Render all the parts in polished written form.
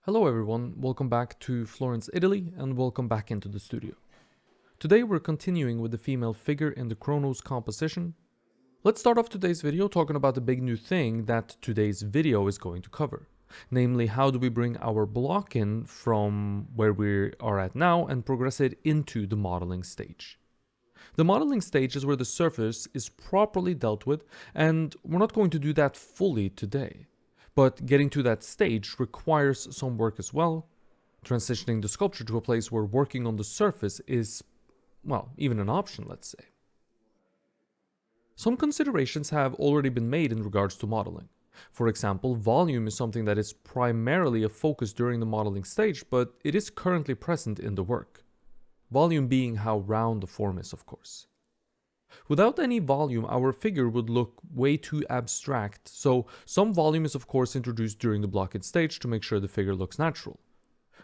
Hello everyone, welcome back to Florence, Italy, and welcome back into the studio. Today we're continuing with the female figure in the Chronos composition. Let's start off today's video talking about the big new thing that today's video is going to cover. Namely, how do we bring our block in from where we are at now and progress it into the modeling stage. The modeling stage is where the surface is properly dealt with, and we're not going to do that fully today. But getting to that stage requires some work as well, transitioning the sculpture to a place where working on the surface is, well, even an option, let's say. Some considerations have already been made in regards to modeling. For example, volume is something that is primarily a focus during the modeling stage, but it is currently present in the work. Volume being how round the form is, of course. Without any volume, our figure would look way too abstract, so some volume is of course introduced during the block-in stage to make sure the figure looks natural.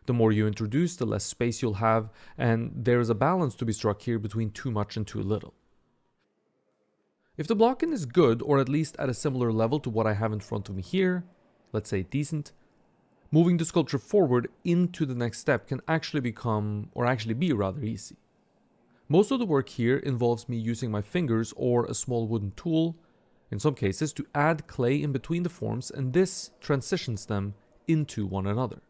The more you introduce, the less space you'll have, and there is a balance to be struck here between too much and too little. If the block-in is good, or at least at a similar level to what I have in front of me here, let's say decent, moving the sculpture forward into the next step can actually be rather easy. Most of the work here involves me using my fingers or a small wooden tool, in some cases, to add clay in between the forms, and this transitions them into one another.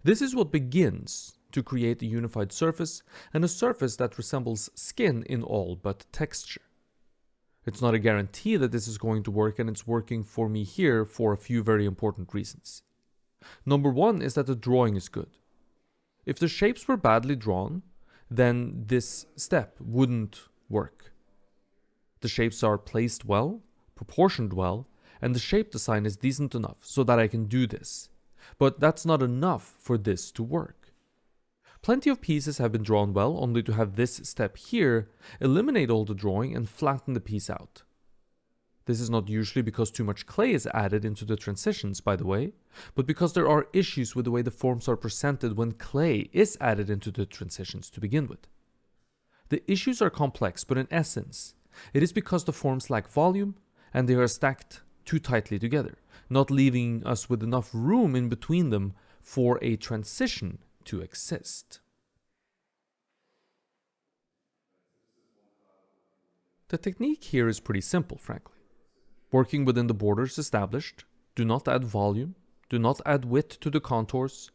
This is what begins to create a unified surface, and a surface that resembles skin in all but texture. It's not a guarantee that this is going to work, and it's working for me here for a few very important reasons. Number one is that the drawing is good. If the shapes were badly drawn, then this step wouldn't work. The shapes are placed well, proportioned well, and the shape design is decent enough so that I can do this. But that's not enough for this to work. Plenty of pieces have been drawn well, only to have this step here eliminate all the drawing and flatten the piece out. This is not usually because too much clay is added into the transitions, by the way, but because there are issues with the way the forms are presented when clay is added into the transitions to begin with. The issues are complex, but in essence, it is because the forms lack volume and they are stacked too tightly together, not leaving us with enough room in between them for a transition to exist. The technique here is pretty simple, frankly. Working within the borders established, do not add volume, do not add width to the contours,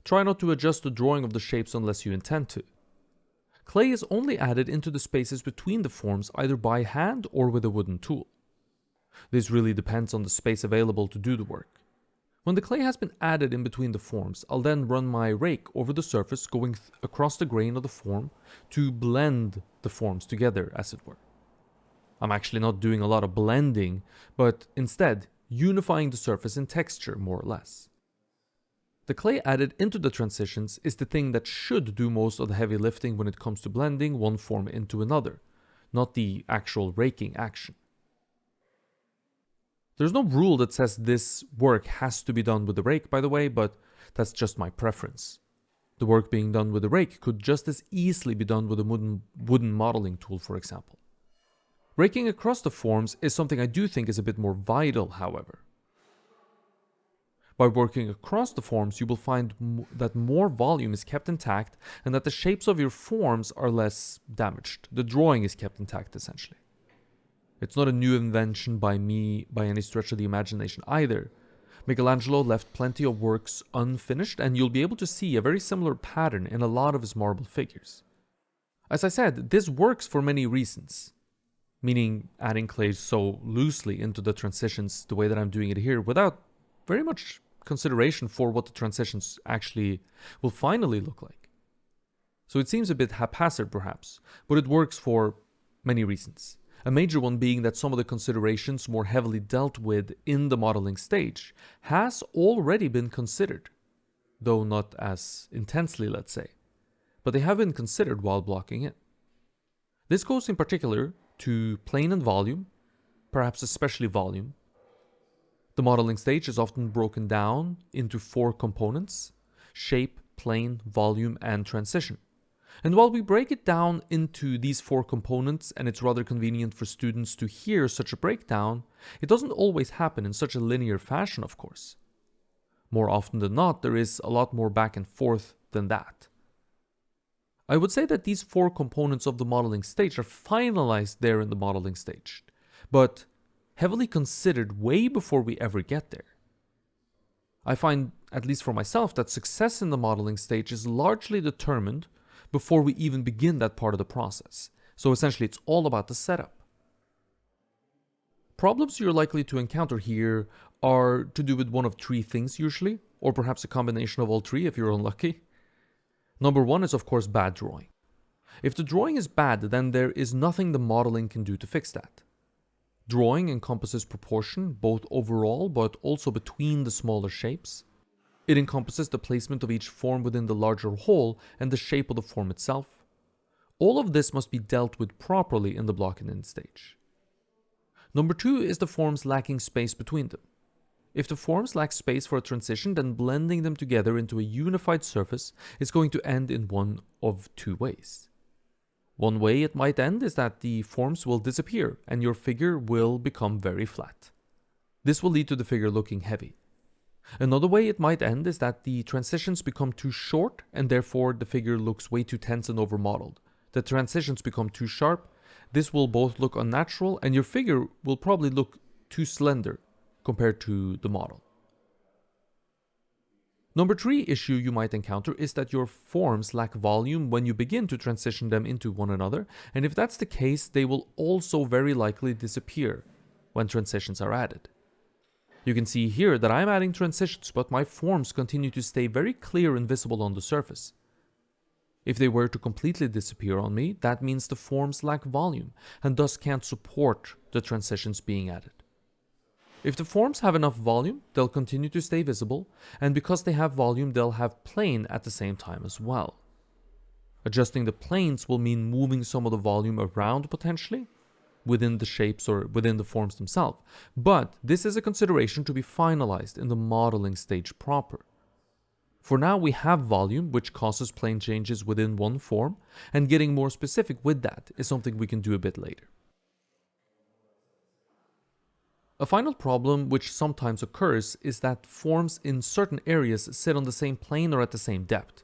try not to adjust the drawing of the shapes unless you intend to. Clay is only added into the spaces between the forms either by hand or with a wooden tool. This really depends on the space available to do the work. When the clay has been added in between the forms, I'll then run my rake over the surface going across the grain of the form to blend the forms together, as it were. I'm actually not doing a lot of blending, but instead unifying the surface in texture, more or less. The clay added into the transitions is the thing that should do most of the heavy lifting when it comes to blending one form into another, not the actual raking action. There's no rule that says this work has to be done with the rake, by the way, but that's just my preference. The work being done with the rake could just as easily be done with a wooden modeling tool, for example. Raking across the forms is something I do think is a bit more vital, however. By working across the forms, you will find that more volume is kept intact and that the shapes of your forms are less damaged. The drawing is kept intact, essentially. It's not a new invention by me by any stretch of the imagination either. Michelangelo left plenty of works unfinished, and you'll be able to see a very similar pattern in a lot of his marble figures. As I said, this works for many reasons. Meaning adding clay so loosely into the transitions the way that I'm doing it here without very much consideration for what the transitions actually will finally look like. So it seems a bit haphazard perhaps, but it works for many reasons. A major one being that some of the considerations more heavily dealt with in the modeling stage has already been considered, though not as intensely, let's say, but they have been considered while blocking in. This goes in particular to plane and volume, perhaps especially volume. The modeling stage is often broken down into 4 components: shape, plane, volume, and transition. And while we break it down into these 4 components, and it's rather convenient for students to hear such a breakdown, it doesn't always happen in such a linear fashion, of course. More often than not, there is a lot more back and forth than that. I would say that these 4 components of the modeling stage are finalized there in the modeling stage, but heavily considered way before we ever get there. I find, at least for myself, that success in the modeling stage is largely determined before we even begin that part of the process. So essentially, it's all about the setup. Problems you're likely to encounter here are to do with one of 3 things usually, or perhaps a combination of all 3 if you're unlucky. Number 1 is of course bad drawing. If the drawing is bad, then there is nothing the modeling can do to fix that. Drawing encompasses proportion, both overall but also between the smaller shapes. It encompasses the placement of each form within the larger whole and the shape of the form itself. All of this must be dealt with properly in the block and in stage. Number 2 is the forms lacking space between them. If the forms lack space for a transition, then blending them together into a unified surface is going to end in one of 2 ways. One way it might end is that the forms will disappear and your figure will become very flat. This will lead to the figure looking heavy. Another way it might end is that the transitions become too short and therefore the figure looks way too tense and overmodeled. The transitions become too sharp. This will both look unnatural and your figure will probably look too slender compared to the model. Number 3 issue you might encounter is that your forms lack volume when you begin to transition them into one another, and if that's the case, they will also very likely disappear when transitions are added. You can see here that I'm adding transitions, but my forms continue to stay very clear and visible on the surface. If they were to completely disappear on me, that means the forms lack volume and thus can't support the transitions being added. If the forms have enough volume, they'll continue to stay visible, and because they have volume, they'll have plane at the same time as well. Adjusting the planes will mean moving some of the volume around potentially, within the shapes or within the forms themselves, but this is a consideration to be finalized in the modeling stage proper. For now, we have volume, which causes plane changes within one form, and getting more specific with that is something we can do a bit later. A final problem which sometimes occurs is that forms in certain areas sit on the same plane or at the same depth.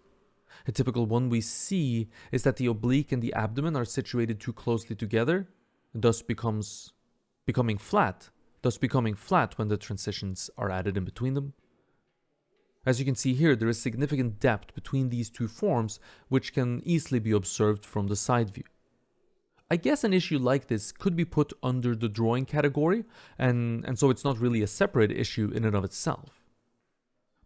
A typical one we see is that the oblique and the abdomen are situated too closely together, thus becoming flat when the transitions are added in between them. As you can see here, there is significant depth between these 2 forms, which can easily be observed from the side view. I guess an issue like this could be put under the drawing category, and so it's not really a separate issue in and of itself.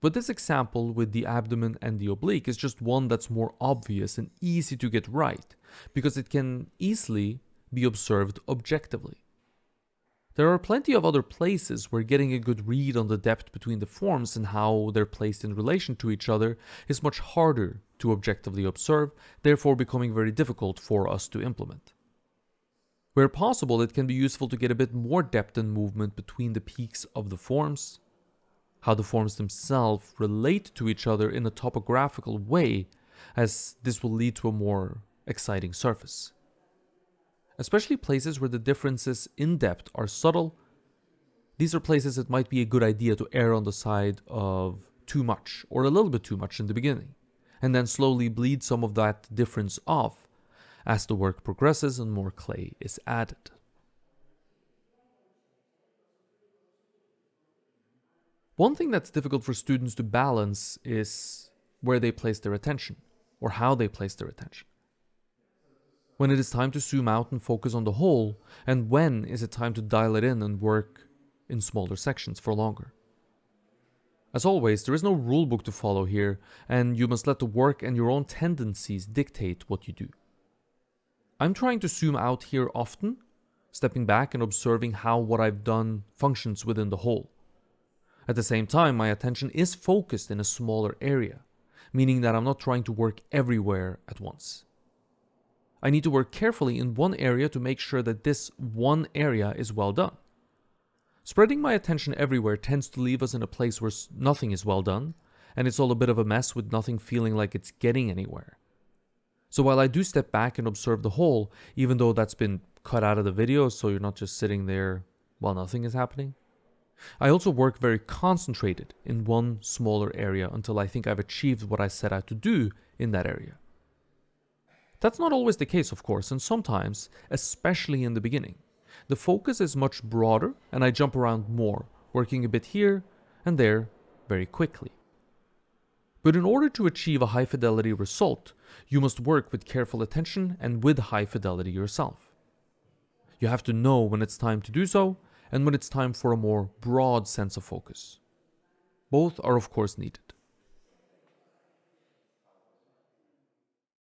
But this example with the abdomen and the oblique is just one that's more obvious and easy to get right, because it can easily be observed objectively. There are plenty of other places where getting a good read on the depth between the forms and how they're placed in relation to each other is much harder to objectively observe, therefore becoming very difficult for us to implement. Where possible, it can be useful to get a bit more depth and movement between the peaks of the forms, how the forms themselves relate to each other in a topographical way, as this will lead to a more exciting surface. Especially places where the differences in depth are subtle, these are places it might be a good idea to err on the side of too much, or a little bit too much in the beginning, and then slowly bleed some of that difference off as the work progresses and more clay is added. One thing that's difficult for students to balance is where they place their attention, or how they place their attention. When it is time to zoom out and focus on the whole, and when is it time to dial it in and work in smaller sections for longer. As always, there is no rulebook to follow here, and you must let the work and your own tendencies dictate what you do. I'm trying to zoom out here often, stepping back and observing how what I've done functions within the whole. At the same time, my attention is focused in a smaller area, meaning that I'm not trying to work everywhere at once. I need to work carefully in one area to make sure that this one area is well done. Spreading my attention everywhere tends to leave us in a place where nothing is well done, and it's all a bit of a mess with nothing feeling like it's getting anywhere. So while I do step back and observe the whole, even though that's been cut out of the video so you're not just sitting there while nothing is happening, I also work very concentrated in one smaller area until I think I've achieved what I set out to do in that area. That's not always the case, of course, and sometimes, especially in the beginning, the focus is much broader and I jump around more, working a bit here and there very quickly. But in order to achieve a high fidelity result, you must work with careful attention and with high fidelity yourself. You have to know when it's time to do so and when it's time for a more broad sense of focus. Both are of course needed.